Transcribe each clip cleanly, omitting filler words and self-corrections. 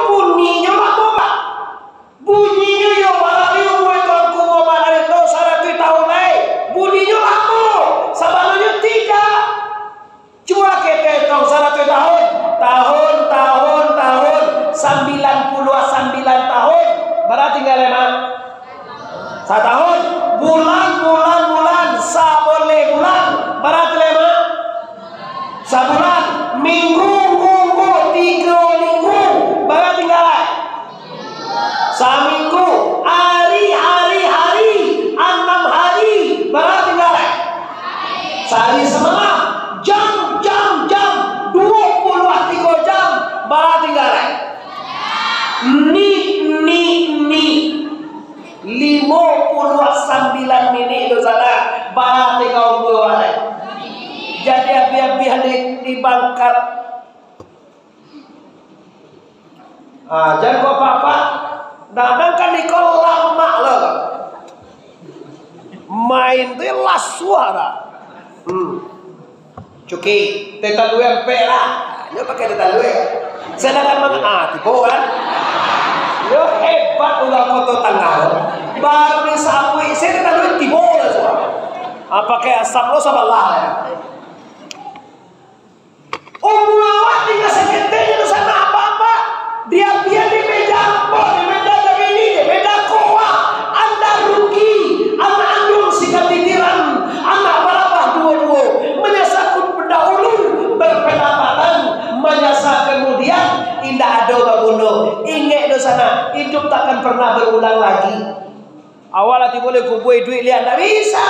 bunyinya apa Pak? Bunyinya yo barang yo buat aku mau mana itu 100 tahun bunyinya apa? Sebenarnya tidak. Cuma kita tahu 100 tahun, 99 tahun. Berarti tinggal lama. 1 tahun. Bulan. Saboleh bulan. Berarti lama. Sebulan. Minggu. 3 minggu. Berarti tinggal. Seminggu. Hari. 6 hari. Berarti tinggal. Sehari semalam. Jam 23 jam. Berarti tinggal. Ni 59 menit itu sana. Berarti kau buat. Jadi api-apian dibangkat. Jangan kau apa-apa. Dadang kan di lama lah. Main tu lah suara. Cuki, teta dua MP lah. Yo pakai teta dua. Sedangkan tipu kan. Yo hebat ulah foto tanggal. Baru disapu isi teta dua tipu lah semua. Pakai asap lo sama lah. Awak tinggal seketenya di sana apa-apa. Dia biar di meja apa, di meja ini, di meja koa. Anda rugi, anda andung sikat titiran, anda berapa dua-dua. Menyasakut pendahulu berpendapatan, menyasar kemudian indah ada babuno. Ingat di sana, hidup takkan pernah berulang lagi. Awal hati boleh kubui duit lihat tak bisa.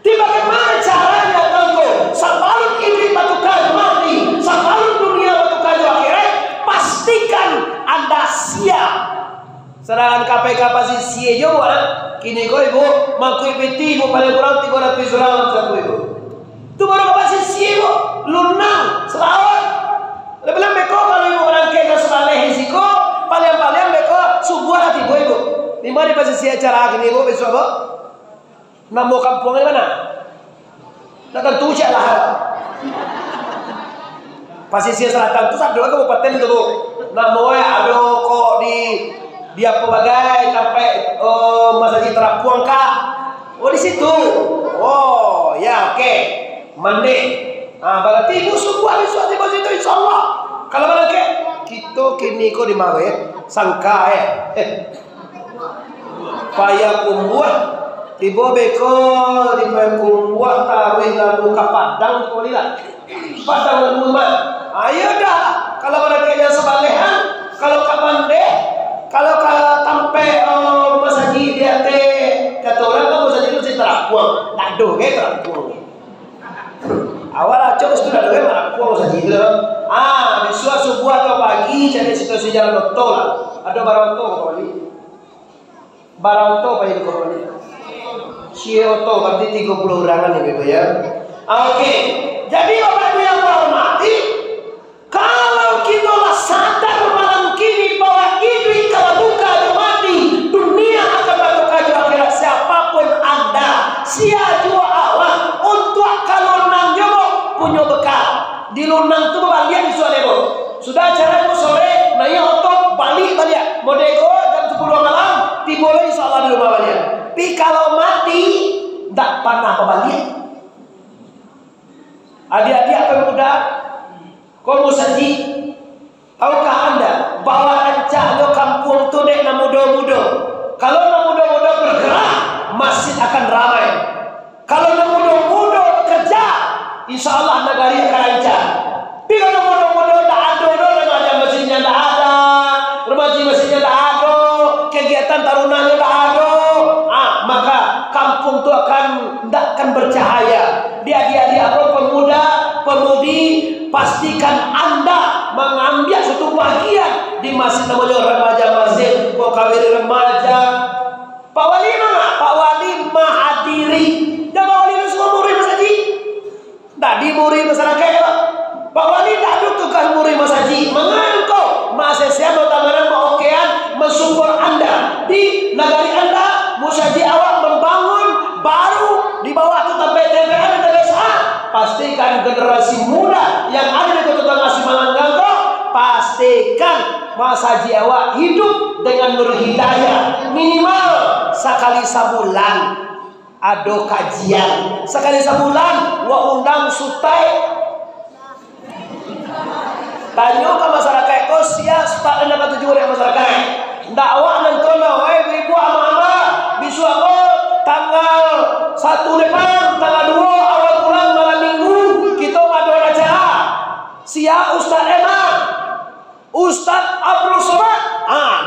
Bagaimana caranya tangguh? Sebelum iblis batukan mati, sebelum dunia batukan akhirat, pastikan Anda siap. Serangan KPK pasti siap juga. Kini kau ibu mangkui peti ibu paling kurang 300 serangan satu ibu. Tu baru pasti siap lunang selawat. Lebih-lebih mereka kalau ibu berangkat ke sebaleh risiko, paling-paling mereka subuh hati ibu. Di mana pasti siap cara kini ibu besok apa? Namo kampungnya mana? Nak tentu cak lah. Pasisir selatan tu satu kabupaten tu. Namo ada kok di apa bagai sampai masjid Terapuang kah? Oh di situ. Oh ya oke. Mandi. Berarti ibu subuh habis suatu itu insyaallah. Kalau mana ke? Kita kini kau di mana? Sangka payah kumbuah. Tiba beko di pekuat taruh lalu ke Padang kau lihat Padang rumah. Ayo dah kalau pada kerja sebalehan, kalau ke Mande, kalau ke Tampe masjid dia kata orang kan masjid itu Terapuang, tak do Terapuang. Awal aja sudah do Terapuang masjid itu. Besok subuh atau pagi cari situasi jalan oto lah. Ada barang oto kau ni. Barang oto payah kau ni. Sioto berarti 30 orangan ya Bapak ya. Oke. Jadi Bapak Ibu yang hormati, kalau kita sadar malam kini bahwa ini kalau buka mati, dunia akan bertukar akhirat siapapun Anda. Sia jua awal untuk kalau nang jomo punya bekal. Di lunang tu balik di sore bo. Sudah acara itu sore, nanya otot balik. Modeko jam 10 malam, tiboleh insyaallah di rumah balik. Tapi kalau mati tak pernah kembali. Adik-adik pemuda, kau saji, tahukah Anda bahwa ancak lo kampung tu dek na muda-muda. Kalau na muda-muda bergerak, masjid akan ramai. Kalau na muda-muda bekerja, insyaallah negara akan lancar. Tapi kalau muda-muda tak ada, remaja masjidnya tak ada, masjidnya tak ada, kegiatan tarunanya tak ada. Maka kampung itu akan bercahaya. Dia apa pemuda, pemudi, pastikan Anda mengambil satu bagian di masjid namanya remaja masjid. Kau kawin remaja. Pak Wali mana? Pak Wali mahadiri. Dan Pak Wali itu semua murid masjid. Tadi murid masyarakat. Pak Wali tak ada tugas murid masjid. Mengangkau mahasiswa bertamaran okean mensyukur Anda di negara Anda. Musyaji awak membangun baru di bawah tetap BTPN dan desa. Pastikan generasi muda yang ada di Kota Nasi Malanggang, pastikan masa jiwa hidup dengan nur hidayah minimal sekali sebulan ada kajian, sekali sebulan wa undang sutai tanya ke masyarakat kau sia sutak dan dapat tujuan yang masyarakat dakwah dan kono ibu ama-ama bisu aku tanggal 1 depan tanggal 2 awal bulan malam minggu kita ada acara sia Ustaz Emma Ustaz Abdul Somad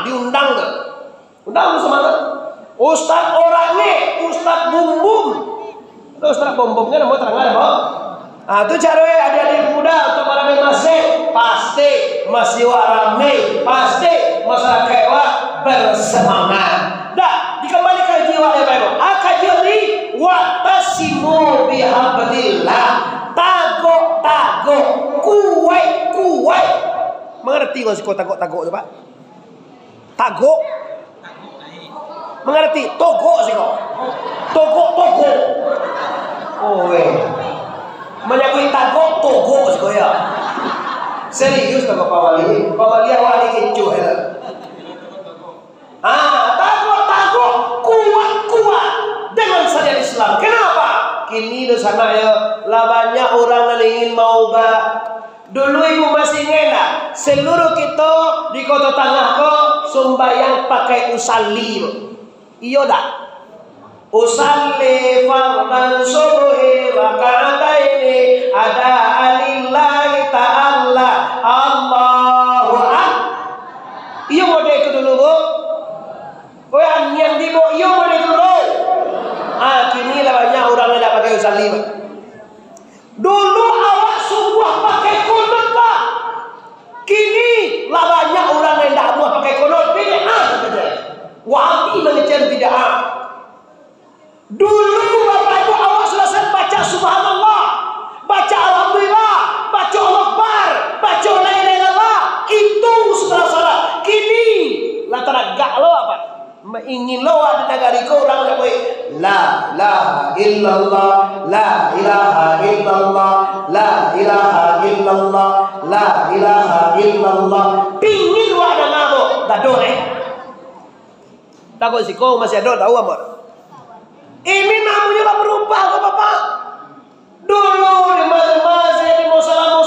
diundang ke undang sama Ustaz orangnya Ustaz Bumbum itu Ustaz Bumbum kan mau terang ada itu cara adik-adik muda untuk para masjid pasti masih rame pasti masyarakat bersemangat dah dikembalikan jiwa ya Bapak kaji ini wa'tasimu bihablillah tagok kuwai mengerti kau sih kau tagok itu Pak tagok mengerti togok sih kau togok menyakui tagok togok sih kau ya serius Pak Wali wali kecoh ya tagok kuat dengan syariat Islam. Kenapa? Kini di sana ya lah banyak orang yang ingin mau dulu ibu masih ngena seluruh kita di kota tengah kok sembahyang pakai usalli iya dah usalli fardan subuhi raka'ataini ada alillahi ta'ala Allahu akbar iya mode itu dulu bu yang di bo iya mode itu dulu kini lah banyak orang yang tak pakai usalli dulu awak sungguh pakai kunut Pak kini lah banyak orang yang tak mau pakai kunut bid'ah wahabi mengejar bid'ah dulu Bapak Ibu awak selesai baca subhanallah baca alhamdulillah baca Allah Akbar baca la ilaha illallah itu setelah salat kini lah teragak lo apa ingin lo di negara kau orang yang baik la ilaha illallah la ilaha illallah la ilaha illallah la ilaha illallah pingin lo ada ngabo dah dore takut si kau masih ada tahu apa ini namanya lah berubah kok Bapak dulu di masjid di musola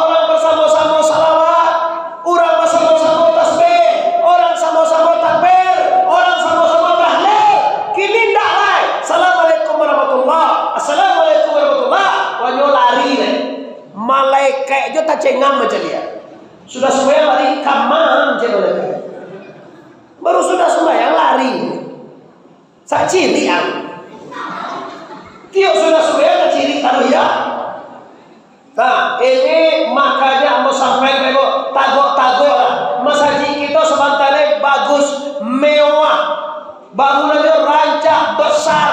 orang bersama-sama salawat orang bersama-sama tasbih orang sama-sama takbir orang sama-sama tahlil kini ndak lai assalamualaikum warahmatullah assalamualaikum warahmatullah wanyo lari nih malaikat itu tak cengam macam dia sudah sembahyang lari kamang je malaikat baru sudah sembahyang lari sak cili tiap sudah sembahyang tak cili kalau ya nah ini makanya mau sampai tengok tagok masjid kita sebentarnya bagus mewah bangunannya rancak besar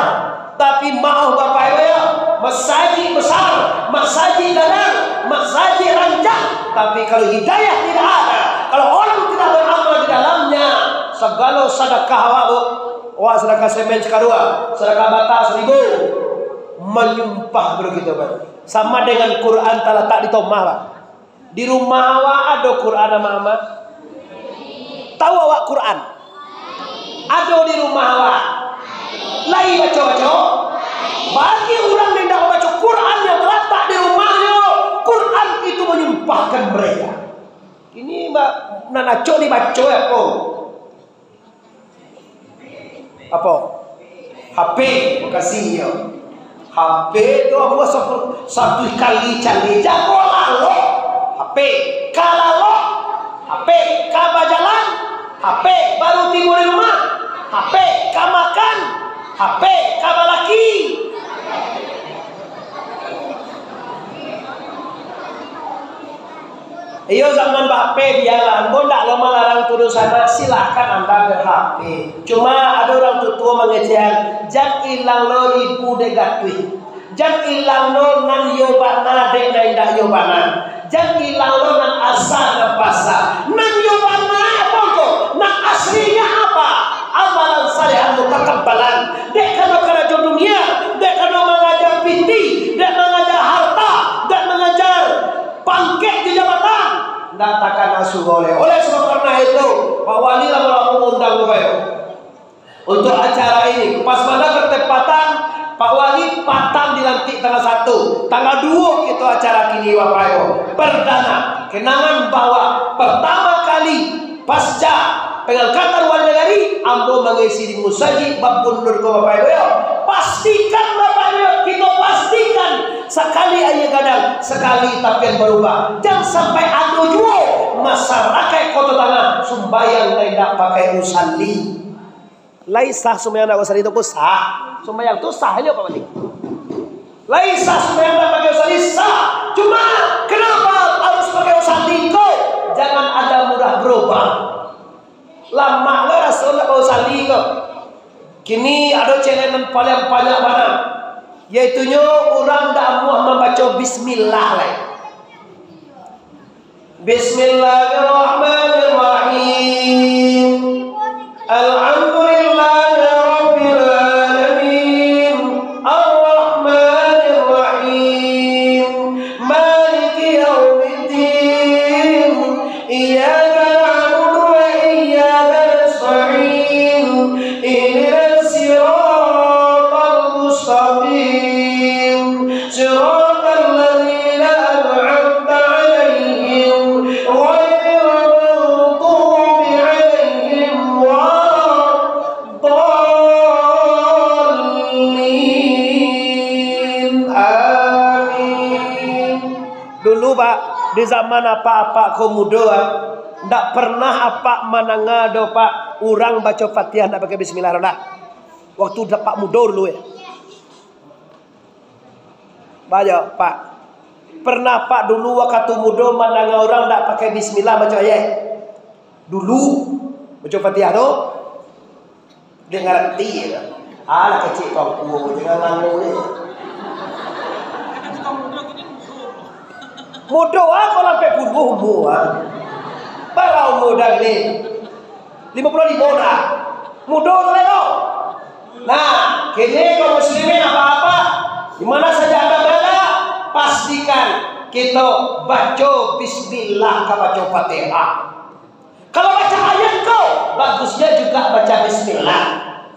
tapi maaf Bapak Ibu ya masjid besar masjid dalam masjid rancak tapi kalau hidayah tidak ada kalau orang tidak beramal di dalamnya segala sedekah awak sedekah semen sekarua sedekah bata 1000 menyumpah begitu Pak sama dengan Quran terletak di tomah Pak di rumah awak ada Quran sama tahu awak Quran ada di rumah awak lain baca bagi orang yang tidak baca Quran yang terletak di rumahnya Quran itu menyumpahkan mereka ini Mbak Nanaco dibaca ya apa HP makasih ya HP itu apa satu kali cari jago lalu HP kalau HP kaba jalan HP baru timbul di rumah HP kaba makan HP kaba laki iyo zaman HP biarlah anda tidak lama larang turun sana silahkan anda ber-HP cuma ada orang tua mengejar jangan hilang lo ibu degatwi jangan hilang lo nan yobana dek na indah yobana jangan hilang lo nan asa na pasa nan yobana apa kok nan aslinya apa amalan saleh mutakabbalan dek karena dunia dek karena mengajar binti dek mengajar harta dek mengajar pangkat di jabatan ndak takkan asu boleh. Oleh sebab karena itu Pak Wali lah malah mengundang Bapak untuk acara ini. Pas mana bertepatan Pak Wali patang dilantik tanggal 1, tanggal 2 kita acara kini Bapak Ibu. Perdana kenangan bahwa pertama kali pasca pengangkatan wali negari ambo mengisi di musajid bab mundur ke Bapak Ibu. Pastikan Bapak Ibu, kita pastikan sekali aja kadang sekali tapi yang berubah. Jangan sampai ada juga masyarakat Kota Tangah sembayang tidak pakai usalli. Laisa sembahyang tak usah itu sah. Sembahyang itu sah aja Pak Wali. Laisa sembahyang tak pakai usalli sah. Cuma kenapa harus pakai usalli kok? Jangan ada mudah berubah. Lama lah Rasul tak usalli kok. Kini ada challenge paling banyak mana? Yaitunya orang dah muah membaca bismillah lah. Bismillahirrahmanirrahim. Alhamdulillahirabbil alamin. Arrahmanirrahim. Maliki yaumiddin. Iyyaka na'budu wa iyyaka nasta'in. Ihdinas siratal mustaqim. Siratal ladzina an'amta 'alaihim ghairil maghdubi 'alaihim waladdallin. Amin. Dulu Pak, di zaman apa-apa kau muda, ndak pernah apa manangado Pak, orang baca Fatihah ndak pakai bismillahirrahmanirrahim. Waktu udah Pak muda dulu ya. Baca Pak. Pernah Pak dulu waktu muda manang orang ndak pakai bismillah baca ayat. Dulu baca Fatihah tu dia ngerti ya. Alah kecil kau jangan lalu ni. Muda aku sampai puluh umur. Barang muda ni 55 dah. Muda tu lho. Nah, kini kaum muslimin apa-apa di mana saja Anda berada, pastikan kita baca bismillah ke baca Fatihah. Kalau baca ayat kau, bagusnya juga baca bismillah.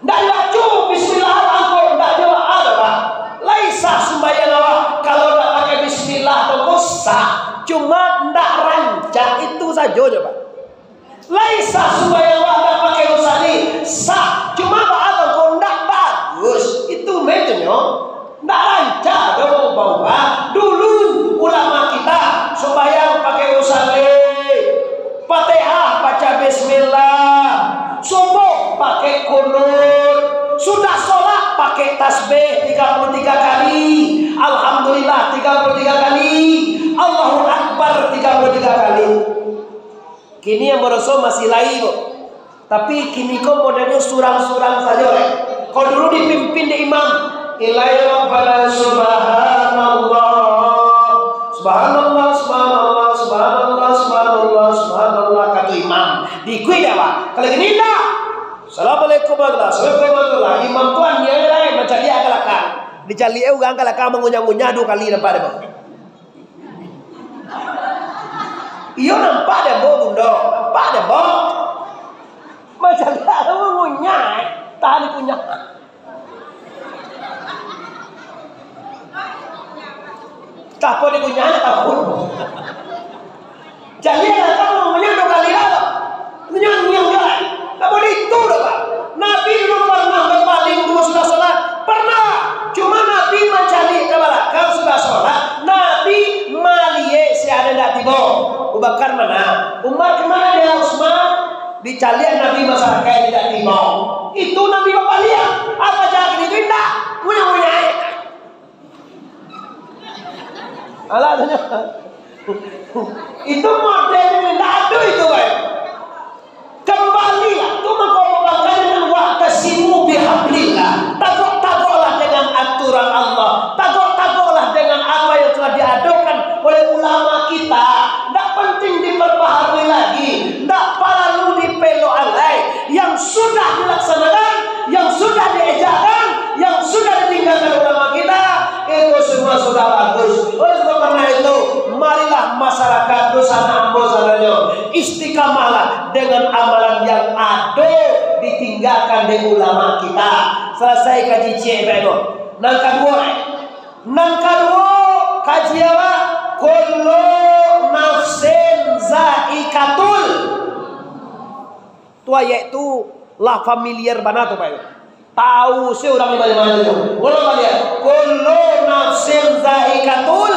Ndak baca bismillah engkau ndak ada apa. Laisa sembahyang awak kalau ndak pakai bismillah tu sah. Cuma ndak rancang itu saja Pak. Laisa sembahyang awak ndak pakai usalli sah. Cuma engkau ndak bagus. Itu metodenya. Ndak rancang dong bawa. Dulu ulama kita sembahyang pakai usalli, Fatihah baca bismillah, subuh pakai qunut, sudah sholat pakai tasbih 33 kali, alhamdulillah 33 kali, Allahu Akbar 33 kali. Kini yang berasa masih lain kok. Tapi kini kok modelnya surang-surang saja. Kalau dulu dipimpin di imam, ilaihi rabbana subhanallah, subhanallah, subhanallah, subhanallah, subhanallah, subhanallah, kata imam. Dikui dah Pak. Kalau gini dah, assalamualaikum warahmatullahi wabarakatuh. Imam tuan dia lain macam dia akalakak. Dicali orang akalakak mengunyah-ngunyah 2 kali nampak dia. Iyo nampak dia bunda, nampak dia macam dia mengunyah, tahan kunyah. Tak boleh kunyah tak pun. Jadi datang mengunyah 2 kali lah. Menyanyiang jalan. Tak boleh itu dah Pak. Nabi dulu pernah berpaling dulu sudah sholat. Pernah. Cuma Nabi mencari ke belakang sudah sholat. Nabi maliye si ada tak tiba. Abu Bakar mana? Umar kemana dia? Utsman dicalian Nabi masyarakat tidak tiba. Itu Nabi bapak lihat. Apa jangan itu indah? Munyah-munyah. Alah tanya. Itu model yang tidak ada itu baik. Kembalilah. Itu mengkomunikasikan dengan wa'tasimu bihablillah. Tagok-tagoklah dengan aturan Allah. Tagok-tagoklah dengan apa yang telah diadukan oleh ulama kita. Tidak penting diperbaharui lagi. Tidak perlu dipelo alai. Yang sudah dilaksanakan, yang sudah diejakan, yang sudah ditinggalkan ulama kita, itu semua sudah bagus. Oleh sebab karena itu, marilah masyarakat Nusantara istiqamahlah dengan amalan yang ada ditinggalkan dari ulama kita. Selesai kaji cek nang kedua kaji apa? Kullu nafsin zaikatul. Tu ayat tu lah familiar banget tu Pak. Tahu sih orang mana-mana tu. Ulang balik. Kullu nafsin zaikatul.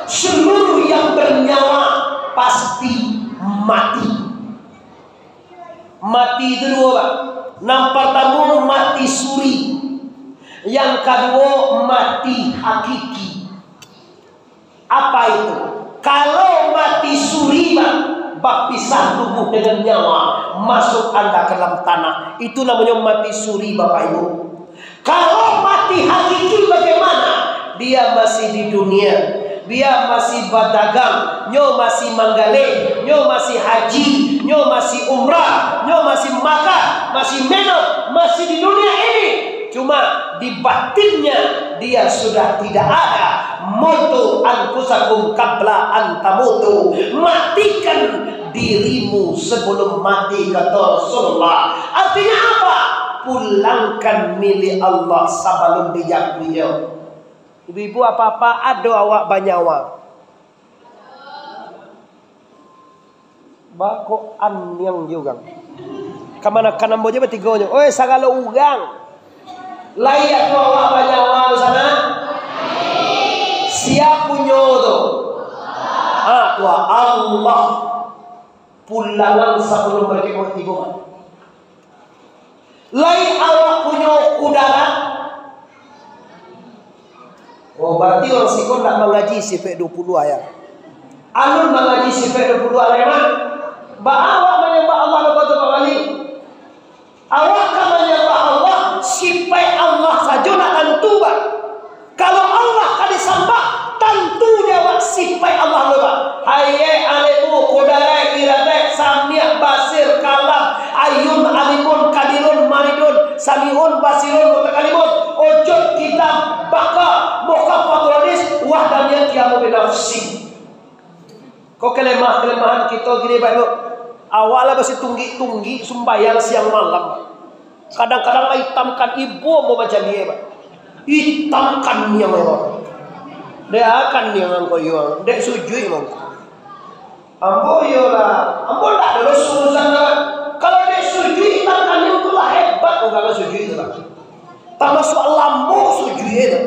Seluruh yang bernyawa pasti mati. Mati itu dua Pak. Yang pertama mati suri. Yang kedua mati hakiki. Apa itu? Kalau mati suri bak pisah tubuh dengan nyawa, masuk Anda ke dalam tanah. Itu namanya mati suri Bapak Ibu. Kalau mati hakiki bagaimana? Dia masih di dunia, dia masih berdagang, nyo masih manggale, nyo masih haji, nyo masih umrah, nyo masih makan, masih minum, masih di dunia ini. Cuma di batinnya dia sudah tidak ada. Mutu anfusakum qabla an tamutu. Matikan dirimu sebelum mati, kata Rasulullah. Artinya apa? Pulangkan milik Allah sebelum dijatuhnya. Ibu-ibu apa-apa ada awak banyawa. Bako an yang juga. Kamana kanan boje betigonya. Oi sagala ugang. Layak tu awak banyawa di sana. Siapa nyodo? Tua Allah. Pulangan sebelum mereka tiba. Lain awak punya udara. Oh berarti orang sikon tak mengaji sampai 20 ayat. Alun mengaji sampai 20 ayat. Awak menyembah Allah kepada Pak Wali. Awak kan menyembah Allah sampai Allah saja nak tentu Pak. Kalau Allah kan disembah tentu dia awak sampai Allah lupa. Hayy alimu kodara irade samia basir kalam ayun alimun kadirun maridun samiun basirun mutakalimun ojot kitab baka mukafatul wahdaniyat yang binafsi. Kok kelemahan kita gini Pak Ibu. Awalnya masih tunggi sembahyang siang malam. Kadang-kadang hitamkan ibu mau baca dia Pak. Hitamkan dia memang. Dia akan dia ngangkoyo. Dia sujud memang. Ambo yola, ambo tak ada urusan lah. Kalau dia sujud hitamkan dia itu lah hebat. Kalau sujud itu lah. Termasuk lambo sujud itu.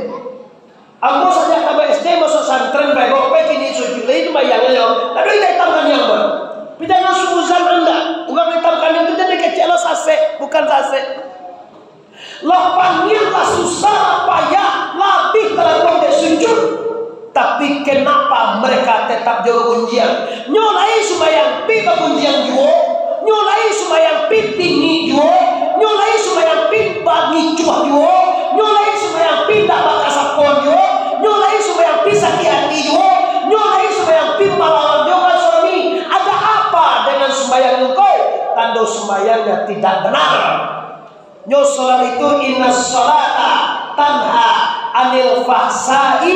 Ambo saja tabah SD masuk santren baik kini sujud itu bayangnya. Lalu dia hitamkan dia ambo. Jangan urusan Anda. Bukan hitamkan itu jadi kecil sase, bukan sase. Lapangnya susah payah, lebih terlalu dia sujud. Tapi kenapa mereka tetap jaga kunjian? Nyolai sembahyang pi kunjian juga, nyolai sembahyang pi tinggi juga, nyolai sembahyang pi bagi cuah juga, nyolai sembahyang pi tak bakal sapon juga, nyolai sembahyang pi sakit hati juga, nyolai sembahyang pi melawan juga suami. Ada apa dengan sembahyang engkau? Tanda sembahyangnya tidak benar. Nyo salat itu inna salata tanha anil fahsai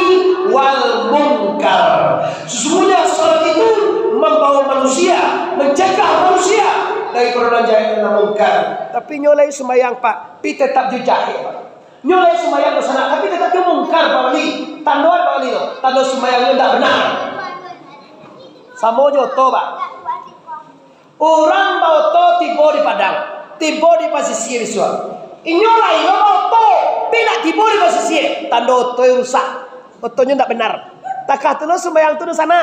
wal munkar. Sesungguhnya salat itu membawa manusia, mencegah manusia dari perbuatan jahat dan munkar. Tapi nyolai sembahyang Pak, pi tetap jujah Pak. Nyolai sembahyang kesana, tapi tetap dia munkar Pak Wali. Tandoan Pak Wali, tanda sembahyangnya tidak benar. Samo nyoto Pak. Orang bawa to tiba di Padang. Tiba di pasisir suat. Inyolai lo to, tidak tiba di pasisir. Tanda to rusak. Otonya tidak benar. Takah tu lo sembahyang tu di sana.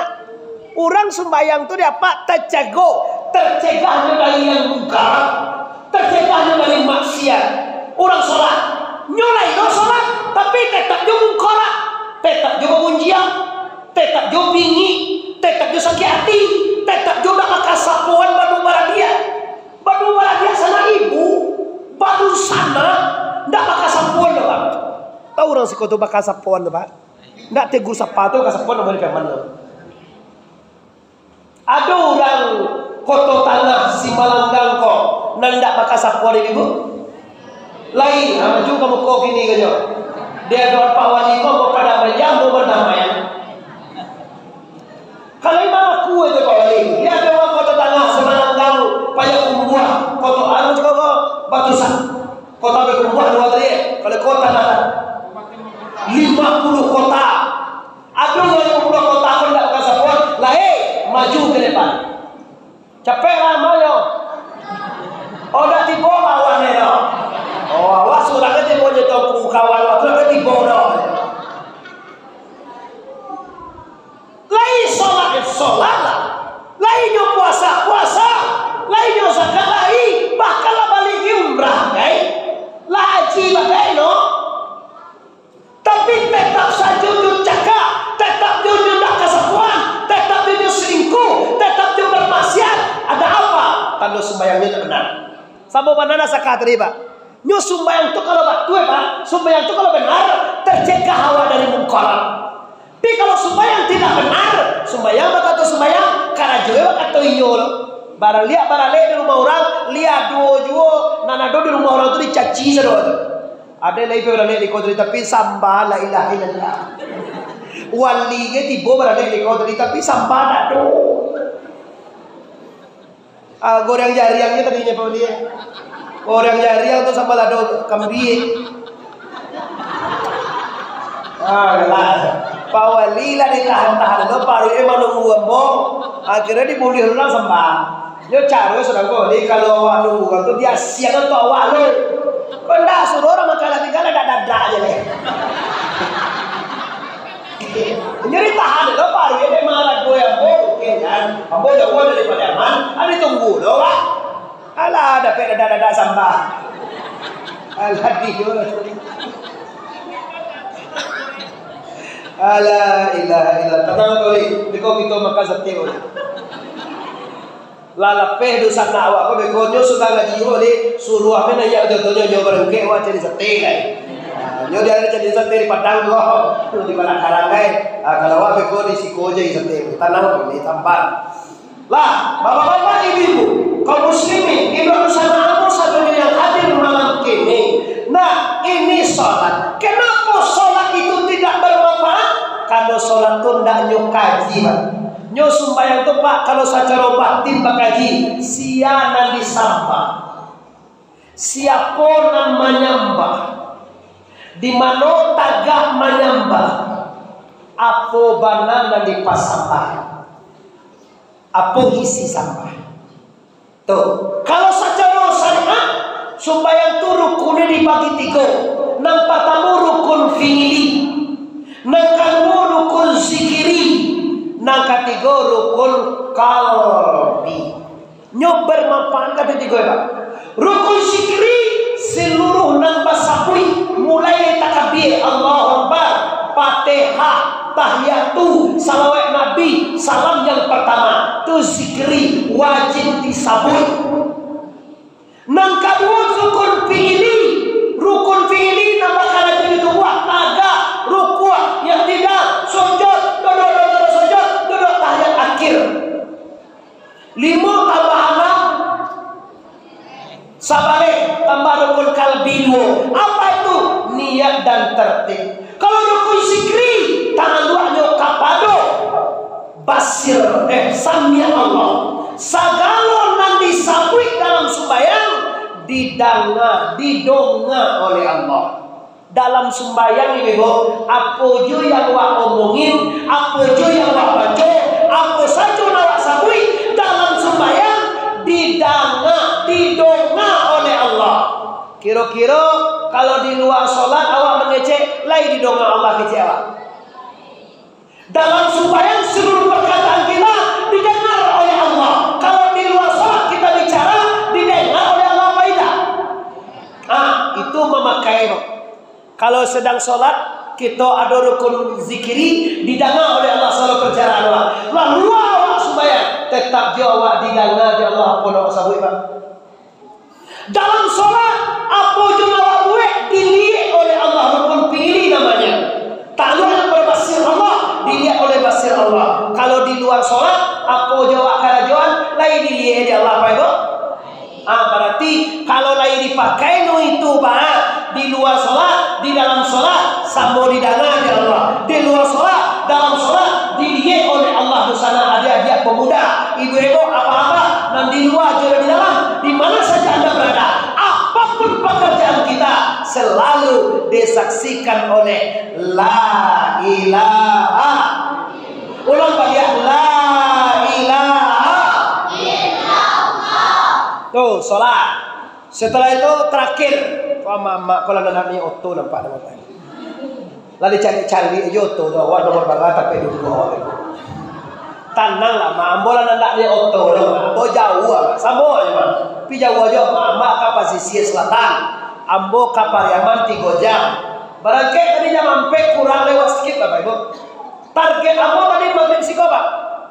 Orang sembahyang tu dia apa? Tercegahnya dari yang munkar, tercegahnya dari maksiat. Orang sholat, nyolai lo sholat, tapi tetap jo munkar, tetap jo kunjian, tetap jo bingi, tetap jo sakit hati, tetap jo nak makan sapuan badu baradia. Badu baradia sana ibu, badu sana ndak makan sapuan dah Pak. Tahu orang si koto makan sapuan dah Pak? Ndak tegur sapatu makan sapuan dah mereka mana? Ada orang koto tanah si Malanggang kok, ndak makan sapuan ibu. Lain, maju kamu kok gini kan yo. Dia doa Pak Wali kok pada menjamu berdamaian. Kalau memang aku itu Pak Wali, dia ada orang kota tanah sholat lah. Lainnya puasa, lainnya zakat lain, bahkan lah balik umrah, lah haji bagai no. Tapi tetap saja dia cakap, tetap dia nak kesakuan, tetap dia selingkuh, tetap dia bermaksiat. Ada apa? Tanda sembahyangnya tak benar. Sama mana zakat tadi pak? Nyo sembahyang tu kalau betul pak, sembahyang tu kalau benar tercegah hawa dari mungkar. Tapi kalau sembahyang tidak benar, sembahyang bakal sembahyang, karena juga bakal iyo lo. Barang lihat di rumah orang, lihat dua nanado di rumah orang tu dicaci sedot. Ada lagi barang di kodri tapi sambal la ilaha illallah. Wali ke tibo barang di kodri tapi sambal nado. Goreng jariangnya tadinya apa dia? Goreng jariang tu sambal nado kambing. Pak Wali lah ditahan-tahan itu baru emang nunggu gembong akhirnya dibuli orang sembah dia cari sudah boleh kalau awak nunggu itu dia siang itu awak lu kok enggak suruh orang makalah tinggal ada dada aja nih jadi tahan itu baru ini malah gue yang oke kan kamu jauh daripada aman ada tunggu loh pak alah ada dada sembah alah dia ala ilaha illallah tenang kali beko kita makan sate oleh lalapeh dosa nak awak ko beko nyo sudah ngaji oleh suruh apa nanya jodohnya nyo berengke awak jadi sate kan nyo dia ada jadi sate di padang go di mana karangai kalau awak beko di siko jadi sate tanah di tampan lah bapak-bapak ibu-ibu kaum muslimin ibu nusantara satu yang hadir malam ini. Nah ini sholat. Kenapa sholat itu tidak bermanfaat? Kalau sholat itu tidak nyukaji pak. Nyo sembahyang itu pak kalau secara batin bakaji siapa disambah, siapa yang menyembah, di mana tagak menyembah, apa banana di pasambah, apa isi sambah. Tuh kalau secara syariat sembahyang itu rukunnya dibagi tiga. Nang pertama rukun fi'li, nang kedua rukun zikiri, nang ketiga rukun qalbi. Nyok bermanfaat kata tiga ya, Pak. Rukun zikiri seluruh nang basapui mulai takbir Allahu Akbar, Fatihah, tahiyatu, salawat Nabi, salam yang pertama tu zikri wajib disabui. Nang kedua rukun fi'li nama kana begitu buat naga rukuk yang tidak sujud duduk sujud duduk tahiyat akhir 5 tambah 6 sabare tambah rukun kalbi 2 apa itu niat dan tertib. Kalau rukun zikri tangan dua nyo kapado basir sami Allah sagala nang disabui dalam sembahyang didonga oleh Allah dalam sembahyang ini bu apa jo yang wak omongin apa jo yang wak baca apa saja nak sabui dalam sembahyang didonga oleh Allah. Kira-kira kalau di luar sholat awak mengecek lain didonga Allah kecewa. Dalam sembahyang seluruh perkataan kita didengar oleh Allah. Kalau di luar sholat kita bicara didengar oleh Allah apa tidak? Itu memakai. Kalau sedang sholat kita ada rukun zikiri didengar oleh Allah selalu perjalanan Allah. Lalu awak sembahyang tetap jawab didengar oleh Allah pun awak sabui pak. Dalam sholat apa juga awak buat dilihat oleh Allah rukun pilih namanya. Tak luar berbasir Allah dilihat oleh basir Allah. Kalau di luar sholat apa jawab kerajuan lain dilihat oleh Allah apa itu? Berarti kalau lain dipakai itu pak di luar sholat di dalam sholat sama didengar oleh Allah. Di luar sholat dalam sholat dilihat oleh Allah di sana adik-adik pemuda ibu-ibu apa-apa dan di luar juga di dalam di mana saja anda berada apapun pekerjaan kita selalu disaksikan oleh la ilaha ulang balik la ilaha tuh sholat. Setelah itu terakhir mama kalau nak ni auto nampak nama tadi lalu cari aja auto tu awak nomor berapa tapi dulu Tanang lah, ambo lah nak dia oto lah, ambo jauh lah, sama aja mah. Pi jauh aja, mak ke pesisir selatan, ambo ke Pariaman 3 jam. Barangkali tadi jam sampai kurang lewat sedikit lah, Pak Ibu. Target ambo tadi maghrib siko Pak.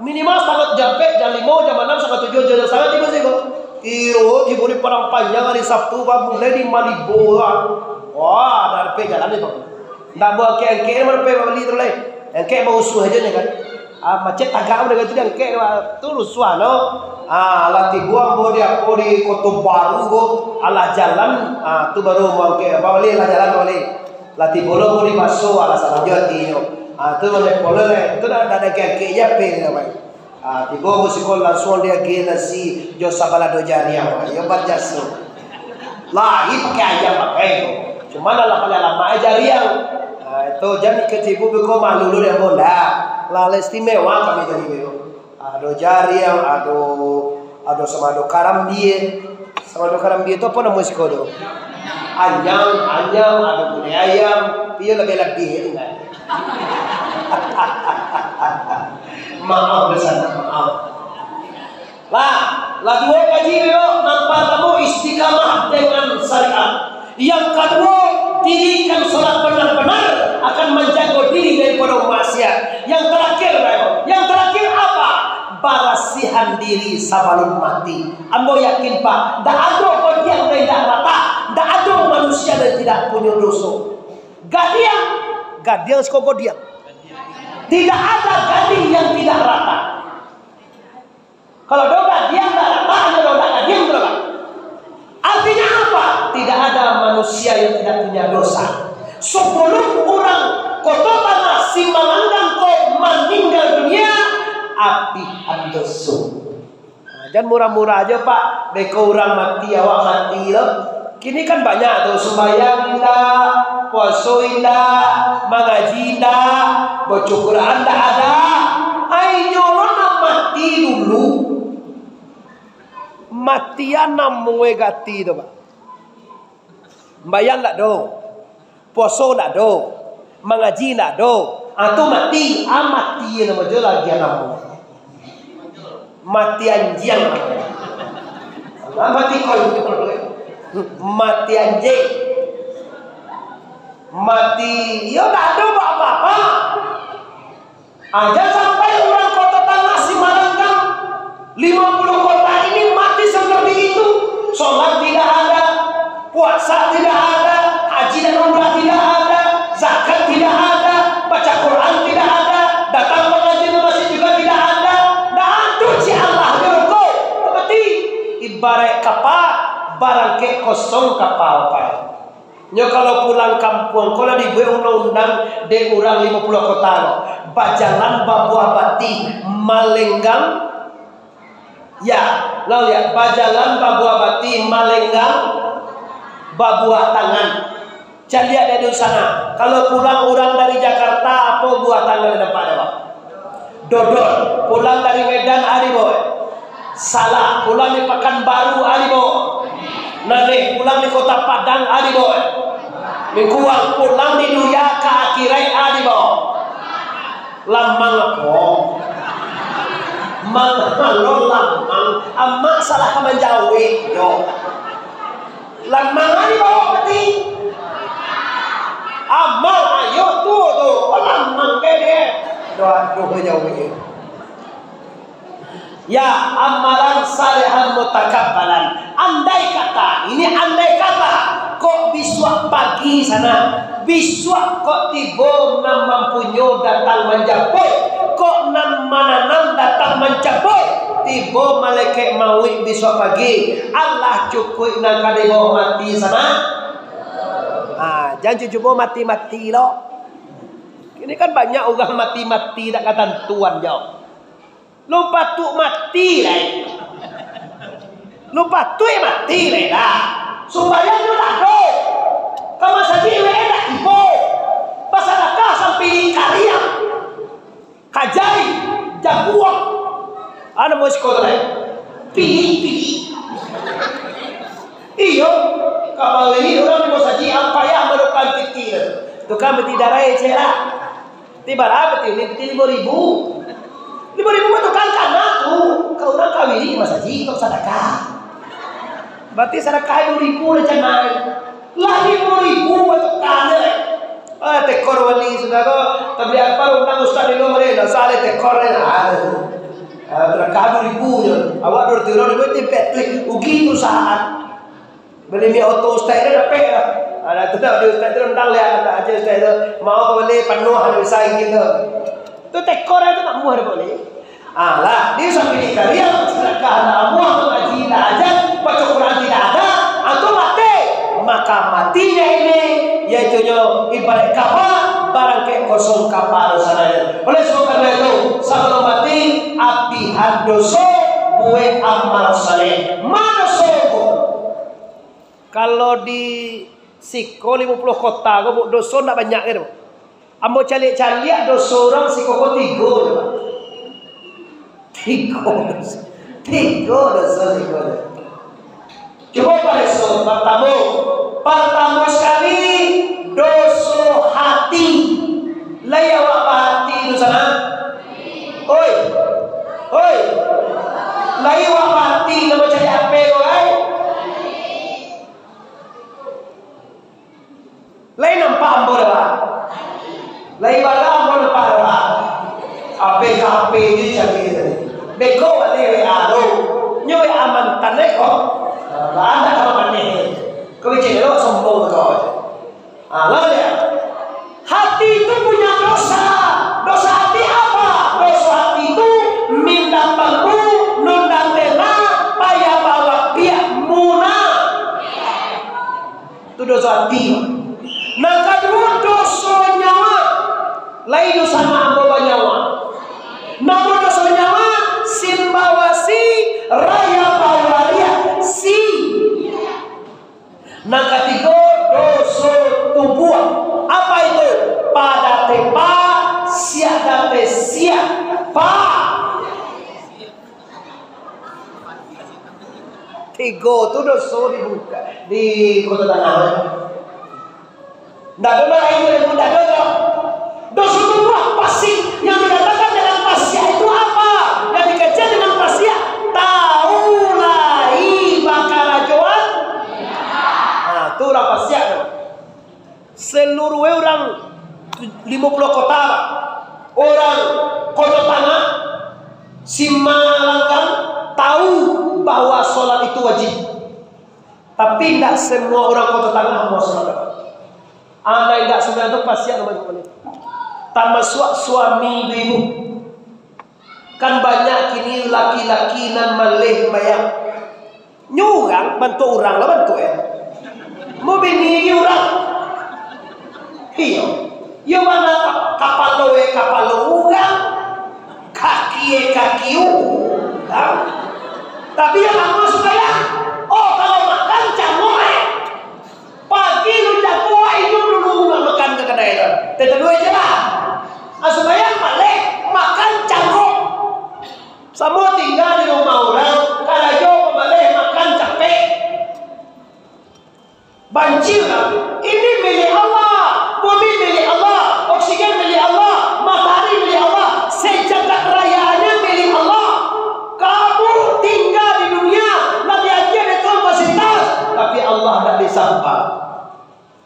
Minimal sangat jampe jam 5, jam 6, sangat 7, jam sangat 3 siko. Iro diberi perang panjang hari Sabtu Pak, mulai di Malibu lah. Wah, darpe jalan itu. Ndak bawa ke mana pe beli terus leh. Yang ke mau usuh aja nih kan. Macet tagam dengan itu yang ke terus suano. Ala tibuang bo dia ko di Kota Baru go ala jalan tu baru mau ke balik ala jalan balik. Lati bolo ko di Baso ala sana jati yo. Tu boleh boleh tu dah ada ke ya pe namai. Tigo mo si ko langsung dia ke nasi jo sabala do jariah. Yo barjaso. Lah ini pakai ayam pakai. Cuma lah lama jariah. Itu jadi kecibu beko malulu dia bonda. Lala istimewa kami jadi beko. Ado jariang, ado sama ado karambie. Sama ado karambie itu apa namanya sih kodo? Anyam, ado gulai ayam. Iya lebih itu kan. Maaf besar, maaf. Lah dua kaji beko nampak kamu istiqamah dengan syariat. Yang kedua, dirikan sholat benar-benar akan menjaga diri daripada maksiat. Yang terakhir apa? Barasihan diri sebelum mati. Ambo yakin Pak, tak ada orang yang tidak rata, tak ada manusia yang tidak punya dosa. Gadiang sekoko diam. Tidak ada gading yang tidak rata. Kalau doa gadiang tak rata, hanya doa gadiang berapa? Artinya apa? Tidak ada manusia yang tidak punya dosa. Sebelum orang kota tanah si Malandang kau meninggal dunia, api andoso. Jangan murah-murah aja Pak. Beko orang mati, awak mati loh. Kini kan banyak tuh sembahyang indah, puasa indah, mengaji indah, baca Quran tak ada. Ay nyolong mati dulu. Matian namuwe gati tu Pak. Bayang tak do, poso tak do, mengaji tak do. Atau mati, mati nama je lagi namu. Mati anjing. Mati kau mati anjing. Mati, yo tak ada apa-apa. Aja sampai orang kota tanah si Malandang 50 kota ini mati seperti itu. Sholat tidak ada, puasa tidak ada, haji dan umrah tidak ada, zakat tidak ada, baca Quran tidak ada, datang mengaji masjid juga tidak ada. Dan si Allah berko seperti ibarat kapal barang ke kosong kapal Pak. Nyo kalau pulang kampung, kalau dibuat undang-undang de orang 50 kota lo, Bajalan Babua Bati Malenggang. Ya, lalu ya, Bajalan Babua Bati Malenggang Babua Tangan. Jadi ada di sana. Kalau pulang orang dari Jakarta, apa buah tangan depan ada Pak? Dodol. Pulang dari Medan Aribo. Salah. Pulang di Pekanbaru Aribo. Nanti pulang di Kota Padang Aribo. Mingguang pulang di Nuya ke Akirai Aribo. Lamang apa? Manghalo lamang. Amak salah kemenjawi. Yo. Lamang Aribo berarti. Amal ayo tuh lamang kene. Doa menjawi. Ya amalan salihan mutakabbalan. Andai kata, ini andai kata kok biswa pagi sana, biswa kok tiba nam mampunyo datang menjapoi, kok nam mananam datang mencapai, tiba malaikat mawi biswa pagi, Allah cukup nak kadebo mati sana. Jangan cuba mati-mati loh. Ini kan banyak orang mati-mati tak kata tuan jauh. Lupa tu mati lah. Lupa tu mati lah. Supaya tu tak do. Kamu saja tak tipu. Pasalakah sampai karya. Kajai, jaguak. Ada mau sekolah lain. Pilih. Iyo. Kapal ini orang mau saja apa yang merupakan pikir. Tu kami tidak raya cerah. Tiba apa tu? Ini 5.000. 5.000 tu kawin masa untuk sedekah. Berarti sedekah 2.000 rencana. Lah 5.000 untuk kana. Tekor wali sudah ko tabli apa undang ustaz di luar ni sale tekor ni terkadu 2.000 awak 2.000 itu petri ugi tu saat beli mi auto ustaz ni dapat lah ada tu dah ustaz tu undang lihat ada aja ustaz tu mau boleh penuh ada bisa gitu tu tekor itu tak muar boleh lah dia sampai di karya sedekah amu ngaji tidak ada baca Quran tidak ada atau mati maka matinya ini yaitu ibarat kapal barang ke kosong kapal sana. Oleh sebab karena itu sebelum mati api handoso buat amal saleh. Mana sogo? Kalau di Siko 50 kota, kau dosa nak banyak kan? Amo calik-calik dosa orang Siko kau 3 dosa. 3 dosa Siko. Coba pada soal pertama sekali dosa hati. Layak apa hati itu sana? Oi. Layak apa hati nama cari apa oi? Lain nampak ambo dah. Lain bala ambo nampak dah. Apa ni cari tadi. Beko wale aro. Nyoi aman tanai kok. Anda kalau mana? Kau cakap sombong kau. Lalu ya, hati itu punya dosa. Dosa hati apa? Dosa hati itu minda pangku, nunda tena, payah bawa pihak muna. Itu dosa hati. Nah kedua dosa nyawa. Lain dosa nama nyawa. Nama dosa nyawa simbawasi raya bawaria si. Nah ketiga dosa tubuh. Apa itu? Pada tepa siada te siapa? 3 itu dosa dibuka di kota tanah. Tidak ada lain yang tidak ada. Dosa tubuh pasti yang dikatakan dengan pasya itu apa? Yang dikejar dengan pasya tahu lai bakal rajuan. Itu orang pasya. Seluruh orang 50 kota, orang kota tanah, Simalangkan tahu bahwa sholat itu wajib. Tapi tidak semua orang kota tanah mau sholat. Anda tidak semua itu pasya namanya. Termasuk suami ibu. Kan banyak kini laki-laki nan malih bayang. Nyurang bantu orang lah bantu ya. Mau bini orang. Iya. Yo mana kapal orang. Kaki orang. Tapi yang aku supaya kalau makan camoy. Pagi lu jago itu dulu makan ke kedai itu. Tetap dua aja lah. Supaya balik makan cangkok. Semua tinggal di rumah orang. Kalau jauh balik makan capek. Banjir. Ini milik Allah. Bumi milik Allah. Oksigen milik Allah. Matahari milik Allah. Sejagat rayaannya milik Allah. Kamu tinggal di dunia. Nanti aja ada kapasitas. Tapi Allah tidak disampah.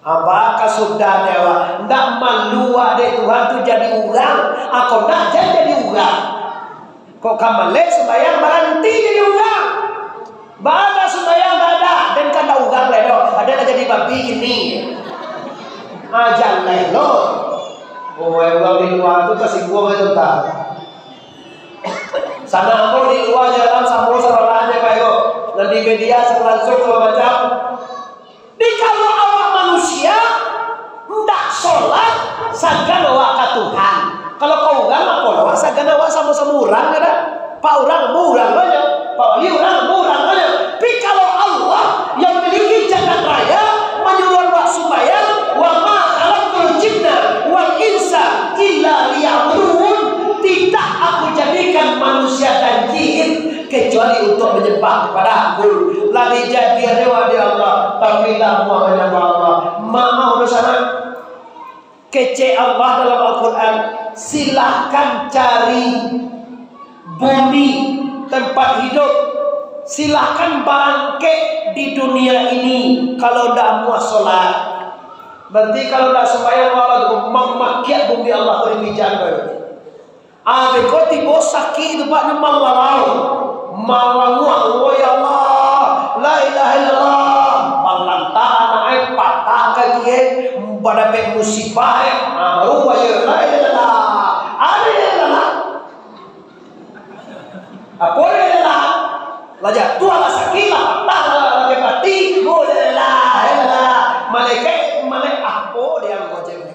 Apakah sudah dewa? Tidak malu ada Tuhan itu jadi orang. Aku tidak jadi orang. Kok kamu lek sembahyang berhenti jadi orang. Bada sembahyang tidak ada. Dan kata orang ledo. Ada jadi babi ini. Ajar ledo. Orang di luar itu kasih buang itu tak. Sana aku di luar jalan sama serolanya Pak Eko. Dan di media langsung kalau macam. Kalau awak manusia tidak sholat, sagan awak ke Tuhan. Kalau kau orang apa awak sagan awak sama-sama orang ada. Pak orang murang aja, Pak wali orang murang aja. Tapi kalau Allah yang memiliki jagat raya menyuruh awak sembahyang, wa ma khalaqtul jinna wal insa illa liya'budun. Tidak aku jadikan manusia dan jin kecuali untuk menyembah kepada aku. Lagi jadi dewa di Allah, tapi tak mau menyembah Allah. Mau bersama kece Allah dalam Al-Quran. Silahkan cari bumi tempat hidup. Silakan bangkit di dunia ini kalau tidak muas sholat. Berarti kalau tidak sembahyang Allah memakiat bumi Allah berbicara. Kau tiba sakit itu pak nama Allah. Malanguah, oh ya Allah, la ilaha illallah. Malantahan ay patah kaki pada pek musibah. Baru ya la ilaha illallah. Ada illallah. Apa illallah? Lajar tu ala sakilah patah lagi pati. Bolehlah, illallah. Malaikat apa dia ngojek.